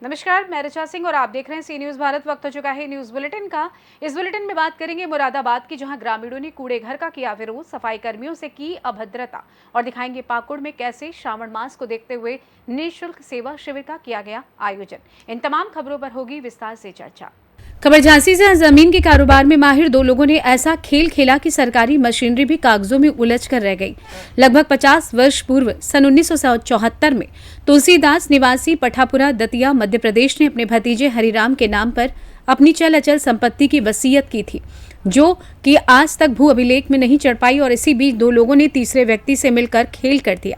नमस्कार, मैं ऋचा सिंह और आप देख रहे हैं सी न्यूज़ भारत। वक्त हो चुका है न्यूज़ बुलेटिन का। इस बुलेटिन में बात करेंगे मुरादाबाद की, जहां ग्रामीणों ने कूड़े घर का किया विरोध, सफाई कर्मियों से की अभद्रता, और दिखाएंगे पाकुड़ में कैसे श्रावण मास को देखते हुए निःशुल्क सेवा शिविर का किया गया आयोजन। इन तमाम खबरों पर होगी विस्तार से चर्चा। खबर झांसी से जमीन के कारोबार में माहिर दो लोगों ने ऐसा खेल खेला कि सरकारी मशीनरी भी कागजों में उलझ कर रह गई। लगभग 50 वर्ष पूर्व सन 1974 में तुलसीदास निवासी पठापुरा दतिया मध्य प्रदेश ने अपने भतीजे हरिराम के नाम पर अपनी चल अचल संपत्ति की वसीयत की थी, जो कि आज तक भू अभिलेख में नहीं चढ़ पाई। और इसी बीच दो लोगों ने तीसरे व्यक्ति से मिलकर खेल कर दिया।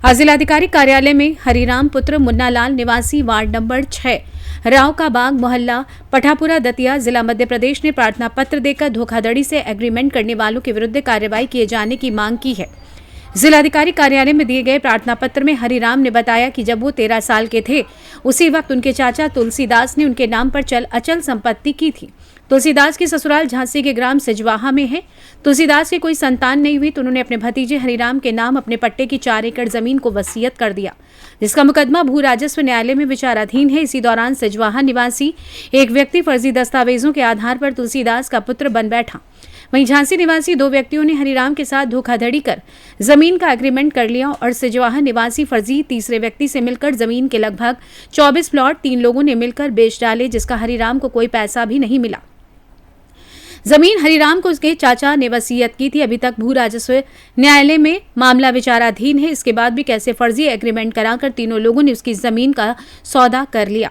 आज जिलाधिकारी कार्यालय में हरिराम पुत्र मुन्नालाल निवासी वार्ड नंबर 6 राव का बाग मोहल्ला पठापुरा दतिया जिला मध्य प्रदेश ने प्रार्थना पत्र देकर धोखाधड़ी से एग्रीमेंट करने वालों के विरुद्ध कार्रवाई किए जाने की मांग की है। जिलाधिकारी कार्यालय में दिए गए प्रार्थना पत्र में हरिराम ने बताया कि जब वो 13 साल के थे, उसी वक्त उनके चाचा तुलसीदास ने उनके नाम पर चल अचल संपत्ति की थी। तुलसीदास की ससुराल झांसी के ग्राम सिजवाहा में है। तुलसीदास की कोई संतान नहीं हुई तो उन्होंने अपने भतीजे हरिराम के नाम अपने पट्टे की 4 एकड़ जमीन को वसीयत कर दिया, जिसका मुकदमा भू राजस्व न्यायालय में विचाराधीन है। इसी दौरान सिजवाहा निवासी एक व्यक्ति फर्जी दस्तावेजों के आधार पर तुलसीदास का पुत्र बन बैठा। वहीं झांसी निवासी 2 व्यक्तियों ने हरिराम के साथ धोखाधड़ी कर जमीन का एग्रीमेंट कर लिया और सिजवाहा निवासी फर्जी तीसरे व्यक्ति से मिलकर जमीन के लगभग 24 प्लॉट 3 लोगों ने मिलकर बेच डाले, जिसका हरिराम को कोई पैसा भी नहीं मिला। जमीन हरिराम को उसके चाचा ने वसीयत की थी। अभी तक भू राजस्व न्यायालय में मामला विचाराधीन है। इसके बाद भी कैसे फर्जी एग्रीमेंट कराकर तीनों लोगों ने उसकी जमीन का सौदा कर लिया।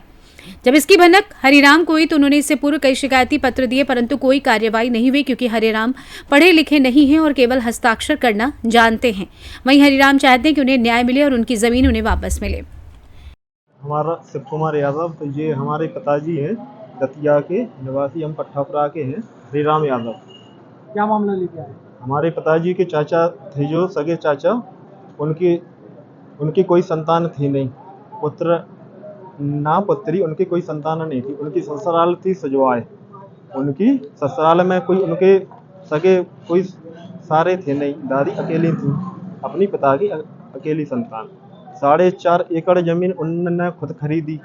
जब इसकी भनक हरिराम को हुई तो उन्होंने इससे पूर्व कई शिकायती पत्र दिए, परंतु कोई कार्यवाही नहीं हुई, क्योंकि हरिराम पढ़े लिखे नहीं हैं और केवल हस्ताक्षर करना जानते हैं। वहीं हरिराम चाहते हैं कि उन्हें न्याय मिले और उनकी जमीन उन्हें वापस मिले। हमारा शिव कुमार यादव, तो ये हमारे पिताजी हैं, दतिया के निवासी, हम पठापुरा के हैं, हरिराम यादव। क्या मामला लेके आए? हमारे पिताजी के चाचा थे, जो सगे चाचा, उनकी कोई संतान थी नहीं, पुत्र ना पुत्री, उनकी कोई संतान नहीं थी। उनकी ससुराल थी सजवाए, उनकी ससुराल में कोई उनके सगे कोई सारे थे नहीं, दादी अकेली थी, अपनी पिता की अकेली संतान। 4.5 एकड़ जमीन उन्होंने खुद खरीदी,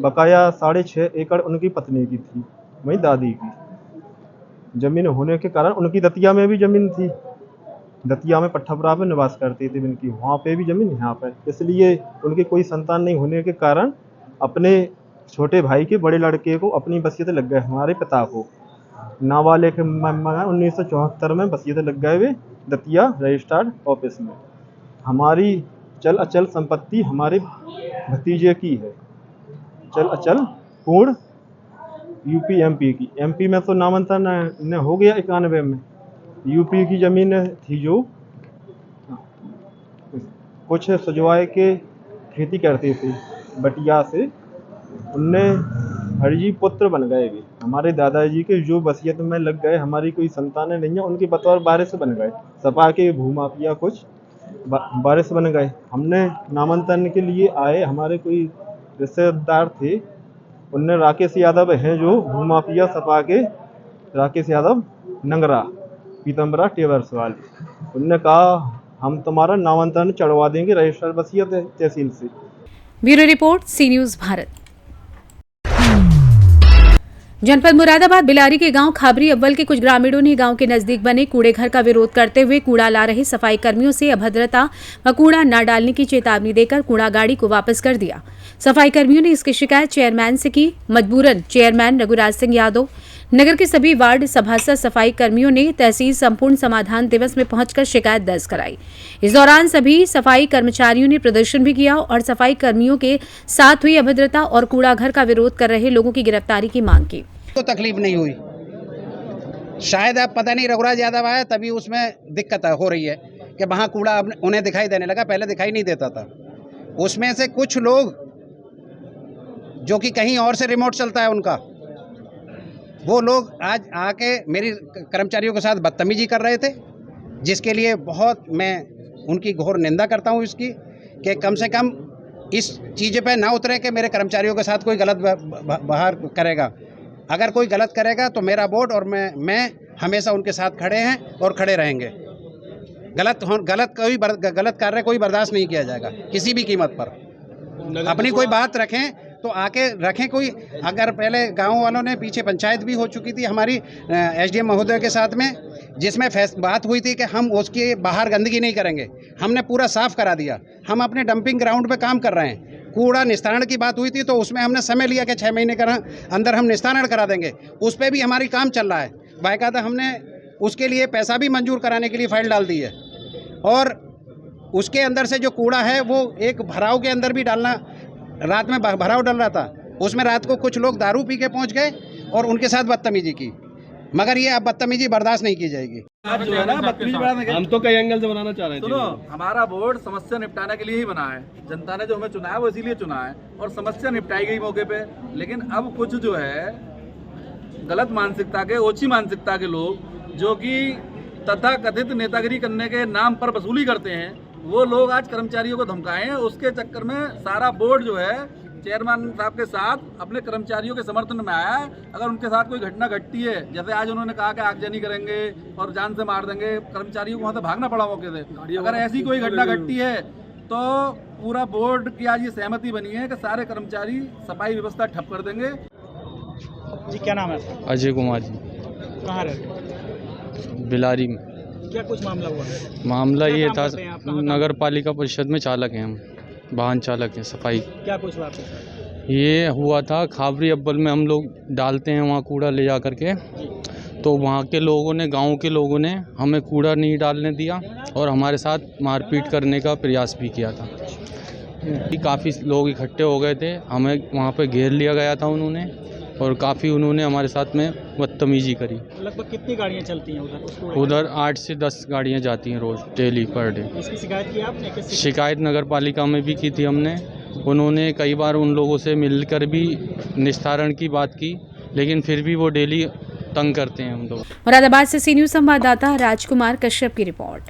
बकाया 6.5 एकड़ उनकी पत्नी की थी, वही दादी की जमीन होने के कारण। उनकी दतिया में भी जमीन थी, दतिया में पठापुरा में निवास करती थी उनकी, वहाँ पे भी जमीन, यहाँ पे। इसलिए उनकी कोई संतान नहीं होने के कारण अपने छोटे भाई के बड़े लड़के को अपनी वसीयत लग गए, हमारे पिता को नाबालिग 1974 में वसीयत लग गए वे दतिया रजिस्टर्ड ऑफिस में। हमारी चल अचल संपत्ति हमारे भतीजे की है, चल अचल पूर्ण यूपी एमपी की। एमपी में तो नामांतरण हो गया 91 में, यूपी की जमीन थी जो कुछ सजवाए के खेती करते थे बटिया से, उनने हरजी पुत्र बन गए भी हमारे दादाजी के, जो वसीयत में लग गए। हमारी कोई संतानें नहीं है, उनके बतौर वारिस बन गए, सपा के भूमाफिया कुछ वारिस बन गए। हमने नामांतरण के लिए आए, हमारे कोई रिश्तेदार थे, उनने राकेश यादव हैं जो भूमाफिया सपा के, राकेश यादव नंगरा पीतम्बरा टेवर्स वाले, उनने कहा हम तुम्हारा नामांतरण चढ़वा देंगे रजिस्टर वसीयत तहसील से। ब्यूरो रिपोर्ट, सी न्यूज़ भारत। जनपद मुरादाबाद बिलारी के गांव खाबरी अव्वल के कुछ ग्रामीणों ने गांव के नजदीक बने कूड़े घर का विरोध करते हुए कूड़ा ला रहे सफाई कर्मियों से अभद्रता व कूड़ा न डालने की चेतावनी देकर कूड़ा गाड़ी को वापस कर दिया। सफाई कर्मियों ने इसकी शिकायत चेयरमैन से की। मजबूरन चेयरमैन रघुराज सिंह यादव, नगर के सभी वार्ड सभासद, सफाई कर्मियों ने तहसील संपूर्ण समाधान दिवस में पहुंचकर शिकायत दर्ज कराई। इस दौरान सभी सफाई कर्मचारियों ने प्रदर्शन भी किया और सफाई कर्मियों के साथ हुई अभद्रता और कूड़ा घर का विरोध कर रहे लोगों की गिरफ्तारी की मांग की। तो तकलीफ नहीं हुई, शायद अब पता नहीं रघुराज यादव आया तभी उसमें दिक्कत हो रही है कि वहाँ कूड़ा उन्हें दिखाई देने लगा, पहले दिखाई नहीं देता था। उसमें से कुछ लोग जो कि कहीं और से रिमोट चलता है उनका, वो लोग आज आके मेरी कर्मचारियों के साथ बदतमीजी कर रहे थे, जिसके लिए बहुत मैं उनकी घोर निंदा करता हूँ इसकी, कि कम से कम इस चीज़ पे ना उतरे कि मेरे कर्मचारियों के साथ कोई गलत व्यवहार करेगा। अगर कोई गलत करेगा तो मेरा बोर्ड और मैं हमेशा उनके साथ खड़े हैं और खड़े रहेंगे। गलत कार्य कोई बर्दाश्त नहीं किया जाएगा किसी भी कीमत पर। अपनी कोई बात रखें तो आके रखें कोई। अगर पहले गांव वालों ने, पीछे पंचायत भी हो चुकी थी हमारी एसडीएम महोदय के साथ में, जिसमें बात हुई थी कि हम उसके बाहर गंदगी नहीं करेंगे। हमने पूरा साफ करा दिया। हम अपने डंपिंग ग्राउंड पे काम कर रहे हैं। कूड़ा निस्तारण की बात हुई थी तो उसमें हमने समय लिया कि 6 महीने का अंदर हम निस्तारण करा देंगे। उस पर भी हमारी काम चल रहा है। बाकायदा हमने उसके लिए पैसा भी मंजूर कराने के लिए फाइल डाल दी है। और उसके अंदर से जो कूड़ा है वो एक भराव के अंदर भी डालना, रात में भराव डल रहा था, उसमें रात को कुछ लोग दारू पी के पहुंच गए और उनके साथ बदतमीजी की, मगर ये अब बदतमीजी बर्दाश्त नहीं की जाएगी। जो है ना बदतमीजी बढ़ाने के, हम तो कई एंगल से बनाना चाह रहे हैं। सुनो, हमारा बोर्ड समस्या निपटाने के लिए ही बना है। जनता ने जो हमें चुना है वो इसीलिए चुना है और समस्या निपटाई गई मौके पे। लेकिन अब कुछ जो है गलत मानसिकता के, ओछी मानसिकता के लोग जो कि तथा कथित नेतागिरी करने के नाम पर वसूली करते हैं, वो लोग आज कर्मचारियों को धमकाए हैं। उसके चक्कर में सारा बोर्ड जो है चेयरमैन साहब के साथ अपने कर्मचारियों के समर्थन में आया है। अगर उनके साथ कोई घटना घटती है, जैसे आज उन्होंने कहा कि आगजनी करेंगे और जान से मार देंगे, कर्मचारियों को वहाँ से भागना पड़ा मौके से। अगर ऐसी कोई घटना घटती है तो पूरा बोर्ड की आज ये सहमति बनी है कि सारे कर्मचारी सफाई व्यवस्था ठप कर देंगे। जी क्या नाम है आपका? अजय कुमार जी, कहाँ रहते हैं? बिलारी में। क्या कुछ मामला हुआ? मामला क्या ये काम था, करते हैं आप? कहाँ काम? नगर पालिका परिषद में चालक हैं हम, वाहन चालक हैं, सफाई। क्या कुछ हुआ आपके साथ? ये हुआ था खाबरी अव्वल में हम लोग डालते हैं वहाँ कूड़ा ले जा कर के, तो वहाँ के लोगों ने, गांव के लोगों ने हमें कूड़ा नहीं डालने दिया और हमारे साथ मारपीट करने का प्रयास भी किया था। काफ़ी लोग इकट्ठे हो गए थे, हमें वहाँ पे घेर लिया गया था उन्होंने और काफ़ी उन्होंने हमारे साथ में बदतमीजी करी। लगभग कितनी गाड़ियाँ चलती हैं उधर? उधर 8 से 10 गाड़ियाँ जाती हैं रोज़, डेली पर डे। इसकी शिकायत की आपने? किससे? शिकायत नगर पालिका में भी की थी हमने। उन्होंने कई बार उन लोगों से मिलकर भी निस्तारण की बात की, लेकिन फिर भी वो डेली तंग करते हैं हम लोग। मुरादाबाद से सी न्यूज़ संवाददाता राजकुमार कश्यप की रिपोर्ट।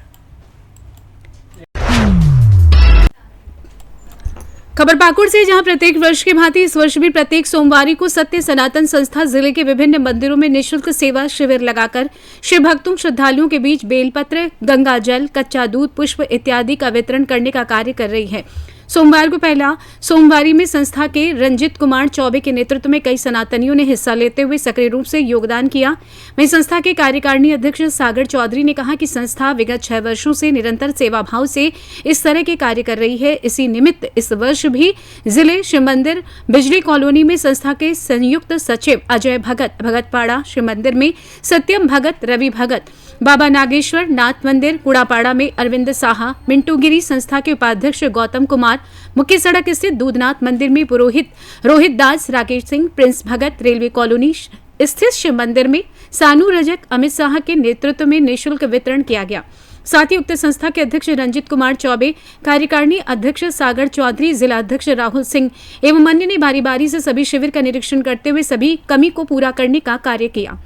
खबर पाकुड़ से, जहां प्रत्येक वर्ष की भांति इस वर्ष भी प्रत्येक सोमवारी को सत्य सनातन संस्था जिले के विभिन्न मंदिरों में निःशुल्क सेवा शिविर लगाकर शिव भक्तों श्रद्धालुओं के बीच बेलपत्र, गंगा जल, कच्चा दूध, पुष्प इत्यादि का वितरण करने का कार्य कर रही है। सोमवार को पहला सोमवारी में संस्था के रंजित कुमार चौबे के नेतृत्व में कई सनातनियों ने हिस्सा लेते हुए सक्रिय रूप से योगदान किया। वहीं संस्था के कार्यकारिणी अध्यक्ष सागर चौधरी ने कहा कि संस्था विगत 6 वर्षों से निरंतर सेवा भाव से इस तरह के कार्य कर रही है। इसी निमित्त इस वर्ष भी जिले शिव मंदिर बिजली कॉलोनी में संस्था के संयुक्त सचिव अजय भगतपाड़ा, शिव मंदिर में सत्यम भगत, रवि भगत, बाबा नागेश्वर नाथ मंदिर कुड़ापाड़ा में अरविंद साहा, मिंटूगिरी संस्था के उपाध्यक्ष गौतम कुमार, मुख्य सड़क स्थित दूधनाथ मंदिर में पुरोहित रोहित दास, राकेश सिंह, प्रिंस भगत, रेलवे कॉलोनी स्थित शिव मंदिर में सानू रजक, अमित साहा के नेतृत्व में निःशुल्क वितरण किया गया। साथ ही उक्त संस्था के अध्यक्ष रंजित कुमार चौबे, कार्यकारिणी अध्यक्ष सागर चौधरी, जिला अध्यक्ष राहुल सिंह एवं अन्य ने बारी बारी से सभी शिविर का निरीक्षण करते हुए सभी कमी को पूरा करने का कार्य किया।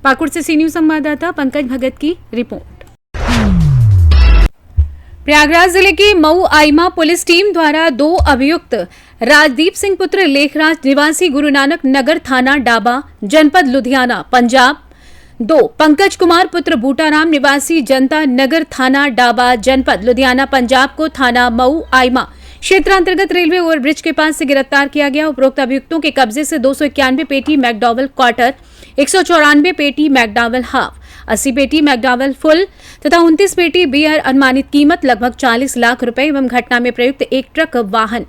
पाकुड़ से सी न्यूज़ संवाददाता पंकज भगत की रिपोर्ट। प्रयागराज जिले की मऊ आइमा पुलिस टीम द्वारा 2 अभियुक्त राजदीप सिंह पुत्र लेखराज निवासी गुरु नानक नगर थाना डाबा जनपद लुधियाना पंजाब, 2 पंकज कुमार पुत्र बूटाराम निवासी जनता नगर थाना डाबा जनपद लुधियाना पंजाब को थाना मऊ आइमा क्षेत्रांतर्गत रेलवे ओवरब्रिज के पास से गिरफ्तार किया गया। उपरोक्त अभियुक्तों के कब्जे से 291 पेटी मैकडॉवेल क्वार्टर, 194 पेटी मैकडॉवेल हाफ, 80 पेटी मैकडॉवेल फुल तथा 29 पेटी बियर अनुमानित कीमत लगभग 40 लाख रुपए एवं घटना में प्रयुक्त एक ट्रक वाहन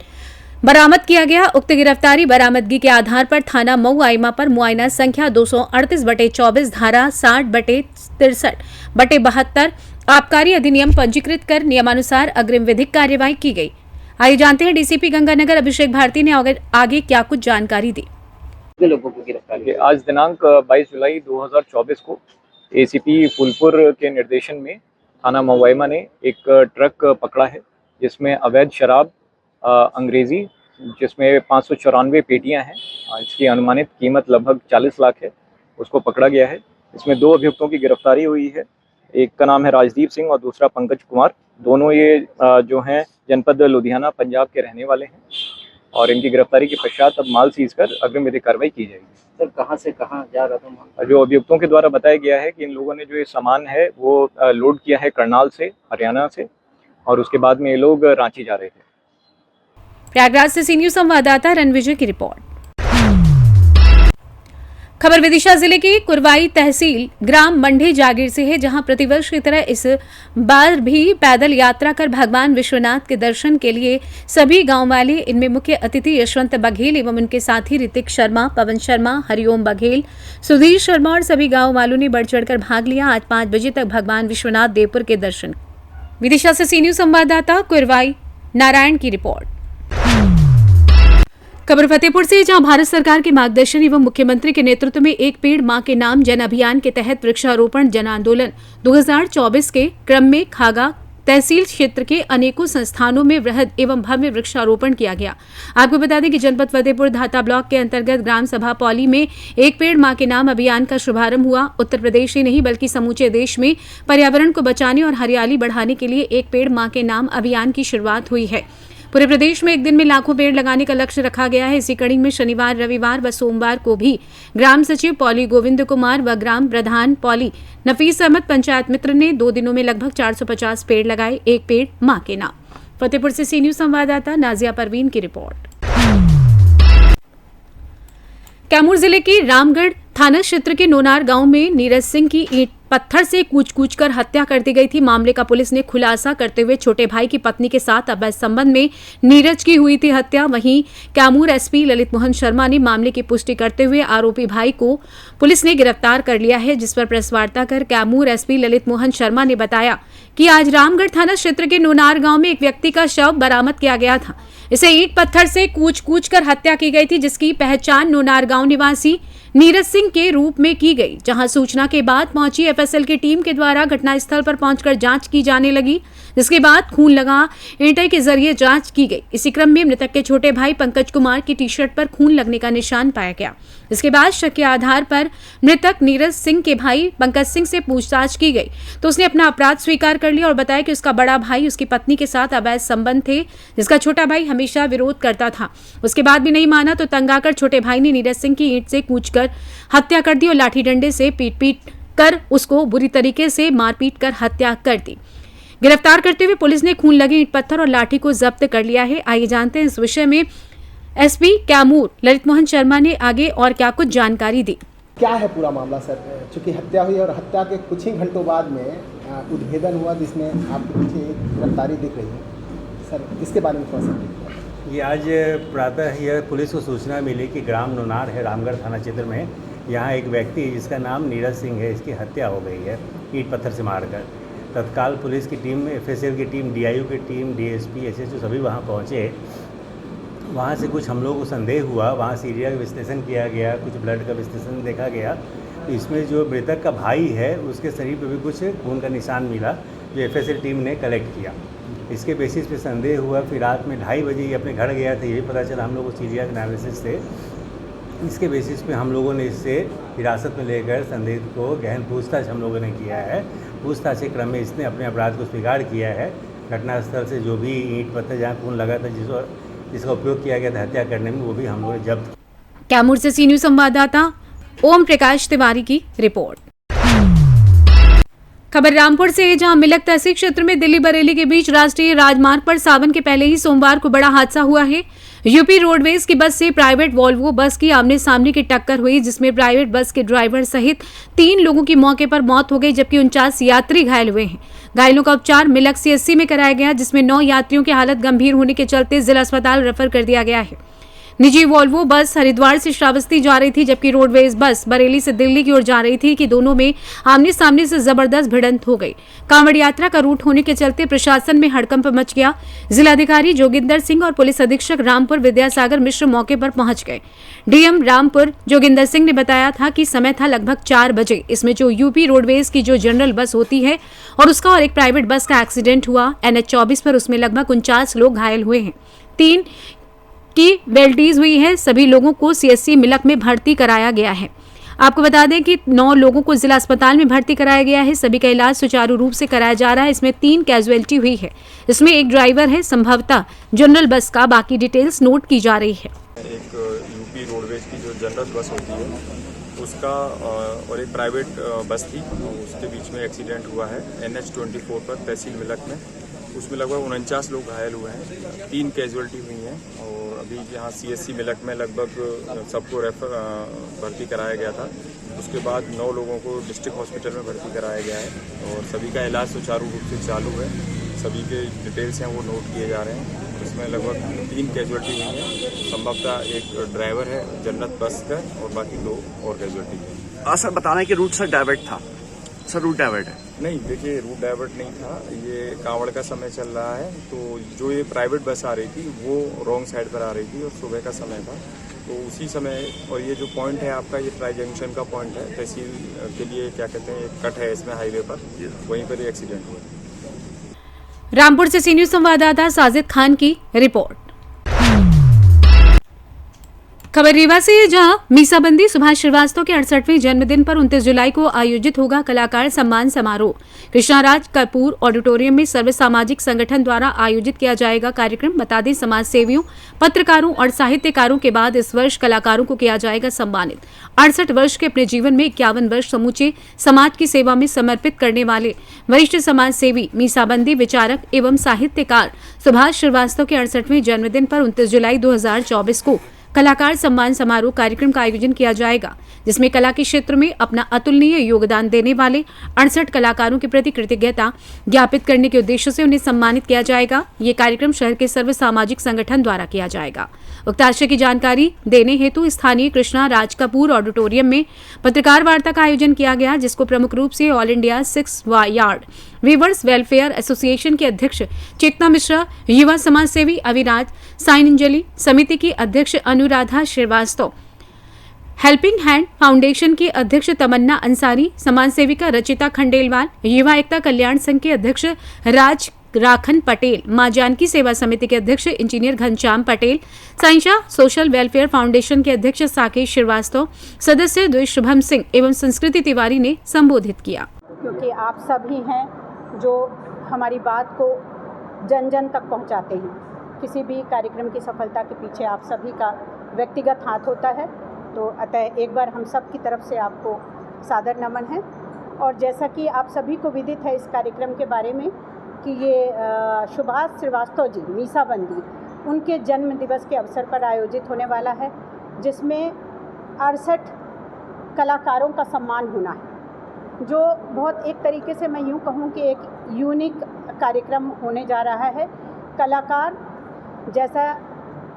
बरामद किया गया। उक्त गिरफ्तारी बरामदगी के आधार पर थाना मऊ आइमा पर मुआयना संख्या 238/24 धारा 60/63/72 आबकारी अधिनियम पंजीकृत कर नियमानुसार अग्रिम विधिक कार्यवाही की गई। आइए जानते हैं डीसीपी गंगानगर अभिषेक भारती ने आगे क्या कुछ जानकारी दी। लोगों को गिरफ्तार किया। आज दिनांक 22 जुलाई 2024 को एसीपी फूलपुर के निर्देशन में थाना मऊआइमा ने एक ट्रक पकड़ा है जिसमें अवैध शराब अंग्रेजी, जिसमें 594 पेटियां हैं, इसकी अनुमानित कीमत लगभग 40 लाख है, उसको पकड़ा गया है। इसमें 2 अभियुक्तों की गिरफ्तारी हुई है। एक का नाम है राजदीप सिंह और दूसरा पंकज कुमार। दोनों ये जो हैं जनपद लुधियाना पंजाब के रहने वाले हैं और इनकी गिरफ्तारी के पश्चात अब माल सीज कर अग्रिम विधिक कार्रवाई की जाएगी। सर कहां से कहां जा रहा था? जो अभियुक्तों के द्वारा बताया गया है कि इन लोगों ने जो ये सामान है वो लोड किया है करनाल से, हरियाणा से, और उसके बाद में ये लोग रांची जा रहे थे। प्रयागराज से सी न्यूज संवाददाता रणविजय की रिपोर्ट। खबर विदिशा जिले की कुरवाई तहसील ग्राम मंडी जागीर से है, जहां प्रतिवर्ष की तरह इस बार भी पैदल यात्रा कर भगवान विश्वनाथ के दर्शन के लिए सभी गांव वाले, इनमें मुख्य अतिथि यशवंत बघेल एवं उनके साथी ऋतिक शर्मा, पवन शर्मा, हरिओम बघेल, सुधीर शर्मा और सभी गांव वालों ने बढ़ चढ़कर भाग लिया। आज 5 बजे तक भगवान विश्वनाथ देवपुर के दर्शन। विदिशा से सी न्यूज संवाददाता कुरवाई नारायण की रिपोर्ट। खबर फतेहपुर से, जहां भारत सरकार के मार्गदर्शन एवं मुख्यमंत्री के नेतृत्व में एक पेड़ मां के नाम जन अभियान के तहत वृक्षारोपण जन आंदोलन 2024 के क्रम में खागा तहसील क्षेत्र के अनेकों संस्थानों में वृहद एवं भव्य वृक्षारोपण किया गया। आपको बता दें कि जनपद फतेहपुर धाता ब्लॉक के अंतर्गत ग्राम सभा पौली में एक पेड़ मां के नाम अभियान का शुभारंभ हुआ। उत्तर प्रदेश ही नहीं बल्कि समूचे देश में पर्यावरण को बचाने और हरियाली बढ़ाने के लिए एक पेड़ मां के नाम अभियान की शुरुआत हुई है। पूरे प्रदेश में एक दिन में लाखों पेड़ लगाने का लक्ष्य रखा गया है। इसी कड़ी में शनिवार, रविवार व सोमवार को भी ग्राम सचिव पौली गोविंद कुमार व ग्राम प्रधान पौली नफीस अहमद पंचायत मित्र ने 2 दिनों में लगभग 450 पेड़ लगाए, एक पेड़ मां के नाम। फतेहपुर से सी न्यूज संवाददाता नाजिया परवीन की रिपोर्ट। कैमूर जिले के रामगढ़ थाना क्षेत्र के नोनार गांव में नीरज सिंह की ईंट पत्थर से कूच कर हत्या कर दी गई थी। मामले का पुलिस ने खुलासा करते हुए छोटे भाई की पत्नी के साथ अवैध संबंध में नीरज की हुई थी हत्या। वहीं कैमूर एसपी ललित मोहन शर्मा ने मामले की पुष्टि करते हुए आरोपी भाई को पुलिस ने गिरफ्तार कर लिया है, जिस पर प्रेस वार्ता कर कैमूर एसपी ललित मोहन शर्मा ने बताया कि आज रामगढ़ थाना क्षेत्र के नोनार गांव में एक व्यक्ति का शव बरामद किया गया था। इसे ईंट पत्थर से कूच कर हत्या की गई थी, जिसकी पहचान नोनार गांव निवासी नीरज सिंह के रूप में की गई। जहां सूचना के बाद पहुंची एफएसएल की टीम के द्वारा घटनास्थल पर पहुंचकर जांच की जाने लगी, जिसके बाद खून लगा ईंटे के जरिए जांच की गई। इसी क्रम में मृतक के छोटे भाई पंकज कुमार की टी-शर्ट पर खून लगने का निशान पाया गया। इसके बाद शक के आधार पर मृतक नीरज सिंह के भाई पंकज सिंह से पूछताछ की गई तो उसने अपना अपराध स्वीकार कर लिया और बताया कि उसका बड़ा भाई उसकी पत्नी के साथ अवैध संबंध थे, जिसका छोटा भाई हमेशा विरोध करता था। उसके बाद भी नहीं माना तो तंग आकर छोटे भाई ने नीरज सिंह की ईंट से कूचकर हत्या कर दी और लाठी डंडे से पीट कर उसको बुरी तरीके से मारपीट कर हत्या कर दी। गिरफ्तार करते हुए पुलिस ने खून लगे ईंट पत्थर और लाठी को जब्त कर लिया है। आइए जानते हैं इस विषय में एसपी कैमूर ललित मोहन शर्मा ने आगे और क्या कुछ जानकारी दी। क्या है पूरा मामला सर? चूँकि हत्या हुई और हत्या के कुछ ही घंटों बाद में उद्भेदन हुआ, जिसमें आपके पीछे एक गिरफ्तारी दिख रही है सर, इसके बारे में थोड़ा सा। ये आज प्रातः यह पुलिस को सूचना मिली कि ग्राम नोनार है रामगढ़ थाना क्षेत्र में, यहाँ एक व्यक्ति है जिसका नाम नीरज सिंह है, इसकी हत्या हो गई है ईंट पत्थर से मारकर। तत्काल पुलिस की टीम, एफएसएल की टीम, डीआईओ की टीम, डीएसपी, एसएचओ सभी वहाँ पहुँचे। वहाँ से कुछ हम लोगों को संदेह हुआ, वहाँ से एरिया का विश्लेषण किया गया, कुछ ब्लड का विश्लेषण देखा गया। तो इसमें जो मृतक का भाई है उसके शरीर पर भी कुछ खून का निशान मिला, जो एफएसएल टीम ने कलेक्ट किया। इसके बेसिस पे संदेह हुआ। फिर रात में 2:30 बजे ये अपने घर गया था, ये भी पता चला हम लोग को सीरिया एनालिसिस से। इसके बेसिस पे हम लोगों ने इससे हिरासत में लेकर संदिग्ध को गहन पूछताछ हम लोगों ने किया है। पूछताछ के क्रम में इसने अपने अपराध को स्वीकार किया है। घटनास्थल से जो भी ईंट पत्थर जहाँ खून लगा था, जिसका उपयोग किया गया था हत्या करने में, वो भी हम लोगों ने जब्त। कैमूर से सी न्यूज संवाददाता ओम प्रकाश तिवारी की रिपोर्ट। खबर रामपुर से है, जहां मिलक तहसील क्षेत्र में दिल्ली बरेली के बीच राष्ट्रीय राजमार्ग पर सावन के पहले ही सोमवार को बड़ा हादसा हुआ है। यूपी रोडवेज की बस से प्राइवेट वॉल्वो बस की आमने सामने की टक्कर हुई, जिसमें प्राइवेट बस के ड्राइवर सहित 3 लोगों की मौके पर मौत हो गई, जबकि 49 यात्री घायल हुए हैं। घायलों का उपचार मिलक सीएससी में कराया गया, जिसमें 9 यात्रियों की हालत गंभीर होने के चलते जिला अस्पताल रेफर कर दिया गया है। निजी वॉल्वो बस हरिद्वार से श्रावस्ती जा रही थी, जबकि रोडवेज बस बरेली से दिल्ली की ओर जा रही थी कि दोनों में आमने सामने से जबरदस्त भिड़ंत हो गई। कांवड़ यात्रा का रूट होने के चलते प्रशासन में हड़कंप मच गया। जिलाधिकारी जोगिंदर सिंह और पुलिस अधीक्षक रामपुर विद्यासागर मिश्र मौके पर पहुंच गए। डीएम रामपुर जोगिंदर सिंह ने बताया था कि समय था लगभग 4 बजे। इसमें जो यूपी रोडवेज की जो जनरल बस होती है और उसका और एक प्राइवेट बस का एक्सीडेंट हुआ। NH 24 पर उसमें लगभग 49 लोग घायल हुए हैं। 3 की बेल्टीज हुई है। सभी लोगों को सीएससी मिलक में भर्ती कराया गया है। आपको बता दें कि 9 लोगों को जिला अस्पताल में भर्ती कराया गया है। सभी का इलाज सुचारू रूप से कराया जा रहा है। इसमें 3 कैजुअलिटी हुई है। इसमें एक ड्राइवर है, संभवतः जनरल बस का। बाकी डिटेल्स नोट की जा रही है। एक यूपी रोडवेज की जो जनरल बस होती है उसका और एक प्राइवेट बस थी, उसके बीच में एक्सीडेंट हुआ है NH 24 पर तहसील मिलक में। उसमें लगभग 49 लोग घायल हुए हैं, 3 कैजुअल्टी हुई हैं और अभी यहाँ CSC मिलक में लगभग सबको भर्ती कराया गया था। उसके बाद 9 लोगों को डिस्ट्रिक्ट हॉस्पिटल में भर्ती कराया गया है और सभी का इलाज सुचारू रूप से चालू है। सभी के डिटेल्स हैं वो नोट किए जा रहे हैं। इसमें लगभग 3 कैजुअल्टी हुई हैं, संभवतः एक ड्राइवर है जन्नत बस का और बाकी 2 और कैजुअल्टी है। सर बताना है कि रूट सर डाइवर्ट था, सर रूट डाइवर्ट है? नहीं, देखिए रूट डाइवर्ट नहीं था, ये कांवड़ का समय चल रहा है तो जो ये प्राइवेट बस आ रही थी वो रॉन्ग साइड पर आ रही थी और सुबह का समय था तो उसी समय, और ये जो पॉइंट है आपका ये ट्राई जंक्शन का पॉइंट है, तहसील के लिए क्या कहते हैं एक कट है इसमें हाईवे पर, वहीं पर ये एक्सीडेंट हुआ। रामपुर से सी न्यूज संवाददाता साजिद खान की रिपोर्ट। खबर रीवा से है, जहां मीसाबंदी सुभाष श्रीवास्तव के 68वें जन्मदिन पर 29 जुलाई को आयोजित होगा कलाकार सम्मान समारोह। कृष्णाराज कपूर ऑडिटोरियम में सर्व सामाजिक संगठन द्वारा आयोजित किया जाएगा कार्यक्रम। बता दें, समाज सेवियों, पत्रकारों और साहित्यकारों के बाद इस वर्ष कलाकारों को किया जाएगा सम्मानित। 68 वर्ष के अपने जीवन में 51 वर्ष समूचे समाज की सेवा में समर्पित करने वाले वरिष्ठ समाज सेवी, मीसाबंदी विचारक एवं साहित्यकार सुभाष श्रीवास्तव के 68वें जन्मदिन पर 29 जुलाई 2024 को कलाकार सम्मान समारोह कार्यक्रम का आयोजन किया जाएगा, जिसमें कला के क्षेत्र में अपना अतुलनीय योगदान देने वाले 68 कलाकारों के प्रति कृतज्ञता ज्ञापित करने के उद्देश्य से उन्हें सम्मानित किया जाएगा। ये कार्यक्रम शहर के सर्व सामाजिक संगठन द्वारा किया जाएगा। उक्त आशय की जानकारी देने हेतु स्थानीय कृष्णा राज कपूर ऑडिटोरियम में पत्रकार वार्ता का आयोजन किया गया, जिसको प्रमुख रूप से all India 6 yard weavers welfare association के अध्यक्ष चेतना मिश्रा, युवा समाज सेवी अविराज साइनंजलि समिति की अध्यक्ष Anuradha Srivastava, helping hand foundation की अध्यक्ष तमन्ना अंसारी, समाज सेविका रचिता खंडेलवाल, युवा एकता कल्याण संघ के अध्यक्ष राज राखन पटेल, मां जानकी सेवा समिति के अध्यक्ष engineer Ghanshyam Patel, Sainsha social welfare foundation के अध्यक्ष साकेश श्रीवास्तव, सदस्य द्विज शुभम सिंह एवं संस्कृति तिवारी ने संबोधित किया। क्योंकि आप सभी हैं जो हमारी बात को जन जन तक पहुंचाते हैं। किसी भी कार्यक्रम की सफलता के पीछे आप सभी का व्यक्तिगत हाथ होता है, तो अतः एक बार हम सब की तरफ से आपको सादर नमन है। और जैसा कि आप सभी को विदित है इस कार्यक्रम के बारे में कि ये सुभाष श्रीवास्तव जी मीसाबंदी उनके जन्म दिवस के अवसर पर आयोजित होने वाला है, जिसमें 68 कलाकारों का सम्मान होना है, जो बहुत एक तरीके से मैं यूँ कहूँ कि एक यूनिक कार्यक्रम होने जा रहा है। कलाकार, जैसा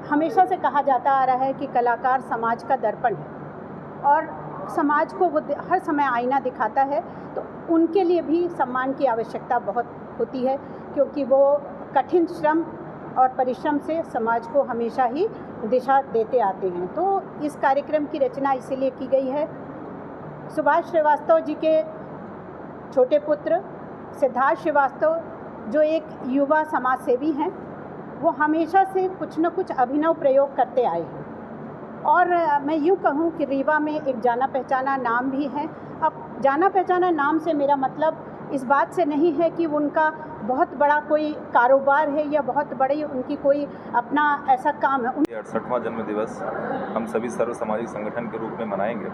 हमेशा से कहा जाता आ रहा है कि कलाकार समाज का दर्पण है और समाज को वो हर समय आईना दिखाता है, तो उनके लिए भी सम्मान की आवश्यकता बहुत होती है, क्योंकि वो कठिन श्रम और परिश्रम से समाज को हमेशा ही दिशा देते आते हैं। तो इस कार्यक्रम की रचना इसीलिए की गई है। सुभाष श्रीवास्तव जी के छोटे पुत्र सिद्धार्थ श्रीवास्तव, जो एक युवा समाज सेवी हैं, वो हमेशा से कुछ न कुछ अभिनव प्रयोग करते आए हैं और मैं यूँ कहूँ कि रीवा में एक जाना पहचाना नाम भी है। अब जाना पहचाना नाम से मेरा मतलब इस बात से नहीं है कि उनका बहुत बड़ा कोई कारोबार है या बहुत बड़ी उनकी कोई अपना ऐसा काम है। 68वां जन्म दिवस हम सभी सर्व सामाजिक संगठन के रूप में मनाएंगे।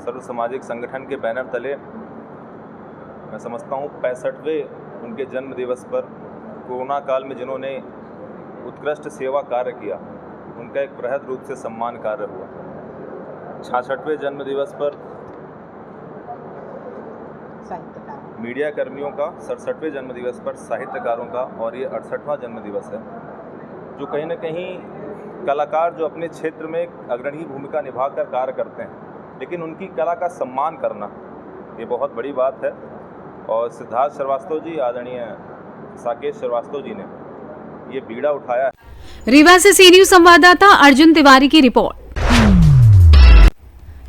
सर्व सामाजिक संगठन के बैनर तले मैं समझता हूँ 65वें उनके जन्म दिवस पर कोरोना काल में जिन्होंने उत्कृष्ट सेवा कार्य किया, उनका एक बृहद रूप से सम्मान कार्य हुआ। 66वें जन्म दिवस पर मीडिया कर्मियों का, 67वें जन्म दिवस पर साहित्यकारों का और ये 68वां जन्म दिवस है, जो कहीं न कहीं कलाकार जो अपने क्षेत्र में अग्रणी भूमिका निभाकर कार्य करते हैं, लेकिन उनकी कला का सम्मान करना ये बहुत बड़ी बात है। और सिद्धार्थ श्रीवास्तव जी, आदरणीय साकेश श्रीवास्तव जी ने ये बीड़ा उठाया है। रीवा से सी न्यूज संवाददाता अर्जुन तिवारी की रिपोर्ट।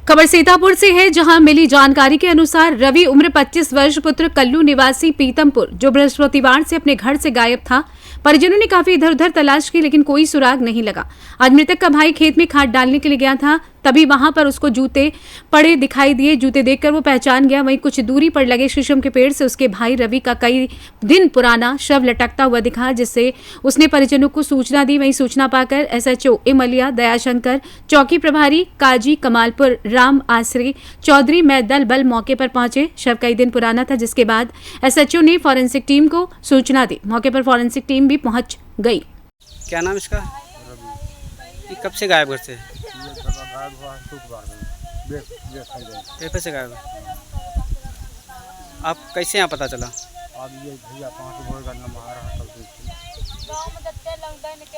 खबर सीतापुर से है, जहां मिली जानकारी के अनुसार रवि उम्र 25 वर्ष पुत्र कल्लू निवासी पीतमपुर, जो बृहस्पतिवार से अपने घर से गायब था। परिजनों ने काफी इधर उधर तलाश की, लेकिन कोई सुराग नहीं लगा। आज मृतक का भाई खेत में खाद डालने के लिए गया था, तभी वहां पर उसको जूते पड़े दिखाई दिए। जूते देखकर वो पहचान गया। वहीं कुछ दूरी पर लगे शीशम के पेड़ से उसके भाई रवि का कई दिन पुराना शव लटकता हुआ दिखा, जिससे उसने परिजनों को सूचना दी। वहीं सूचना पाकर SHO इमलिया दयाशंकर, चौकी प्रभारी काजी कमालपुर राम आसरे चौधरी में दल बल मौके पर पहुंचे। शव कई दिन पुराना था, जिसके बाद SHO ने फॉरेंसिक टीम को सूचना दी। मौके पर फॉरेंसिक टीम भी पहुंच गई। क्या नाम इसका? ये कब से गायब घर से? पेपर से गायब। आप कैसे यहाँ पता चला?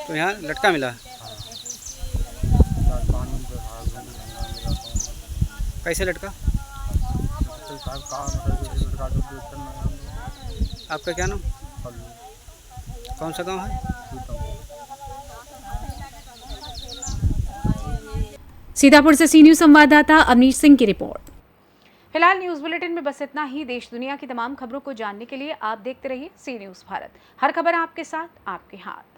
तो यहाँ लटका मिला? कैसे लटका? आपका क्या नाम? कौन सा गांव है? सीतापुर से सी न्यूज संवाददाता अवनीश सिंह की रिपोर्ट। फिलहाल न्यूज बुलेटिन में बस इतना ही। देश दुनिया की तमाम खबरों को जानने के लिए आप देखते रहिए सी न्यूज भारत। हर खबर आपके साथ, आपके हाथ।